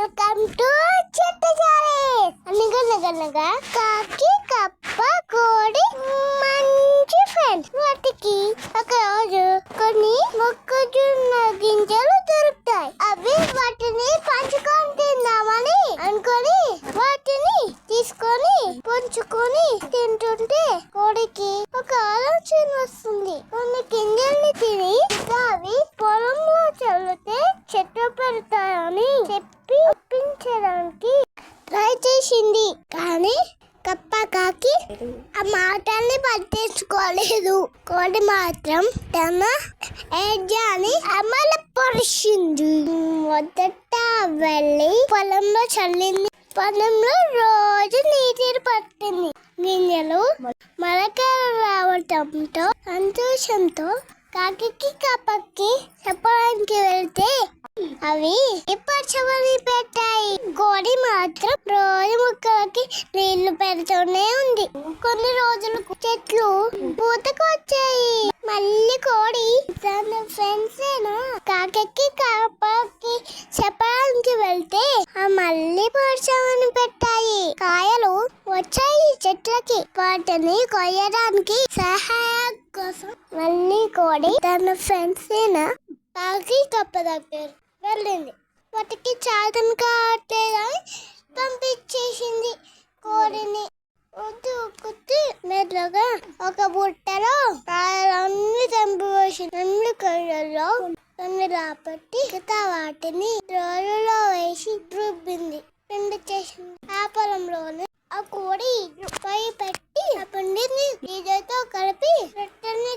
Welcome to చిట్టచారి. అనగనగనగా కాకి కప్ప కోడి మంచి ఫ్రెండ్స్. వాటికి ఒక రోజు కొన్ని మొక్కజొన్న గింజలు దొరుకుతాయి. అవి వాటిని పంచుకొని తిందామని అనుకొని వాటిని తీసుకొని పంచుకొని తింటుంటే కోడికి ఒక ఆలోచన వస్తుంది. కొన్ని గింజల్ని తిని అవి పొలంలో చల్లితే చెట్లు పెడతాయని చెప్పి ఒప్పించడానికి ట్రై చేసింది. కానీ కప్ప కాకి ఆ మాటల్ని పట్టించుకోలేదు. కోడి మాత్రం తన యజ్ఞాన్ని అమలుపరిచింది. మొదట వెళ్ళి పొలంలో చల్లింది. పొలంలో రోజు నీటిని పట్టింది. గింజలు మొలకలు రావటంతో సంతోషంతో కాకి కప్పకి చెప్పడానికి వెళ్తే అవి పచ్చమని పెట్టాయి. కోడి మాత్రం రోజు ముక్కలకి నీళ్లు పెడుతూనే ఉంది. కొన్ని రోజులకు చెట్లు పూతకు వచ్చాయి. మళ్ళీ కోడి తన ఫ్రెండ్స్ కాకి కప్పకి చెప్పడానికి వెళ్తే మళ్ళీ పచ్చమని పెట్టాయి. కాయలు వచ్చాయి చెట్లకి. వాటిని కొయ్యడానికి సహాయం కోసం మళ్ళీ కోడి తన ఫ్రెండ్స్ కాకి కప్ప దగ్గర వెళ్ళింది. వాటికి చాదం కావట్లేదని పంపించేసింది కోడిని. కుత్తి మెల్లగా ఒక బుట్టలో కాయలన్నీ తెంపివేసింది. అన్ని కొయ్యల్లో కొన్ని రాపట్టి వాటిని రోలులో వేసి రుబ్బింది. పిండి చేసింది. ఆ పొలంలోనే ఆ కోడి పొయ్యి పెట్టి ఆ పిండిని నీళ్ళతో కలిపి రొట్టెని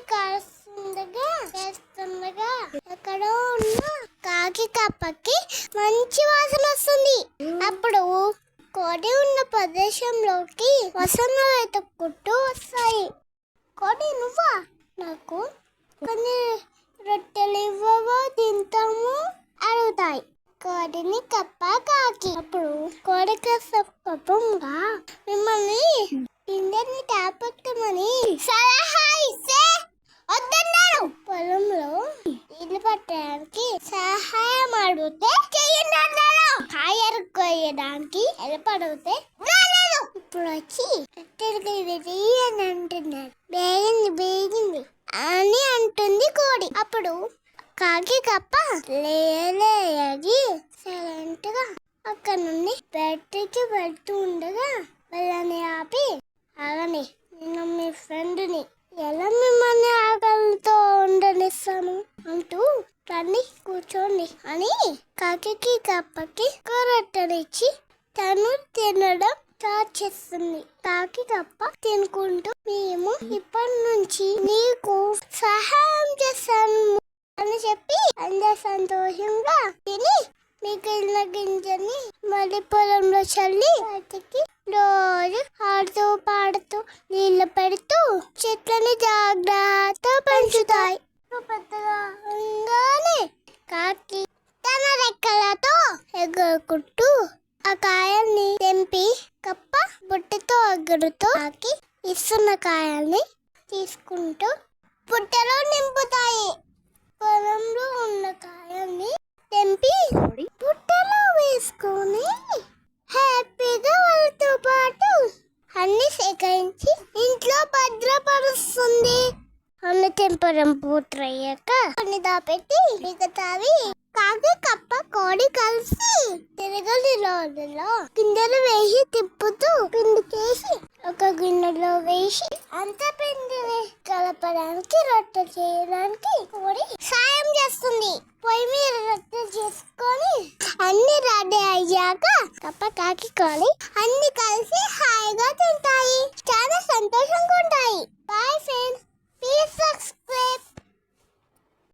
చేస్తుండగా ఎక్కడో ఉన్న కాకి కప్పకి మంచి వాసన వస్తుంది. అప్పుడు కోడి ఉన్న ప్రదేశంలోకి వసంత వెతుక్కుంటూ వస్తాయి. కోడి నువ్వా? నాకు కొన్ని రొట్టెలు ఇవ్వవో తింటాము అడుగుతాయి కోడిని కప్ప కాకి. అప్పుడు కోడి కోపంగా మిమ్మల్ని ఇందరిని తాపట్టమని సలహా ఇస్తే వద్దన్నారు. పొలంలో నీళ్లు పట్టడానికి సహాయం అడిగితే చెయ్యండి అన్నారు. కాయలు కొయ్యడానికి హెల్ప్ అడిగితే రాలేదు. ఇప్పుడు వచ్చి అని అంటున్నారు. బేగింది అని అంటుంది కోడి. అప్పుడు కాకి కప్ప లేగి సైలెంట్ గా అక్కడ నుండి బయటికి వెళ్తూ ఉండగా వాళ్ళని ఆపి అలానే నేను మీ ఫ్రెండ్ని ఎలా మిమ్మల్ని ఆకలితో ఉండనిస్తాను అంటూ రండి కూర్చోండి అని కాకి కప్పకి కొరట్టనిచ్చి తను తినడం స్టార్ట్ చేస్తుంది. కాకి కప్ప తినుకుంటూ మేము ఇప్పటి నుంచి నీకు సహాయం చేస్తాను అని చెప్పి అందరూ సంతోషంగా తిని మిగిలిన గింజని మళ్ళీ పొలంలో చల్లి వాటికి రోజు ఆడుతూ పాడుతూ నీళ్లు పెడుతూ చెట్లని జాగ్రత్త పెంచుతాయి. పెద్దగానే కాకి తన రెక్కలతో ఎగురుకుంటూ ఆ కాయల్ని తెంపి కప్ప బుట్టతో ఎగురుతూ కాకి ఇస్తున్న కాయల్ని తీసుకుంటూ బుట్టలో నింపుతాయి. పొలంలో ఉన్న కాయల్ని తెంపి బుట్టలో వేసుకొని హ్యాపీగా వాళ్ళతో పాటు అన్ని సేకరించి ఇంట్లో భద్రపరుస్తుంది. అన్ని తెంపడం పూర్తయ్యాక కొన్ని దాపెట్టి మిగతావి కాకి కప్ప కోడి కలిసి తిరగలి రోజుల్లో గింజలు వేసి తిప్పుతూ పిండి చేసి ఒక గిన్నెలో వేసి అంత పిండిని కలపడానికి రొట్టె చేయడానికి కోడి సాయం చేస్తుంది. పొయ్యి మీద రొట్టె చేసుకొని అన్ని రెడీ అయ్యాక కప్ప కాకి కోడి అన్ని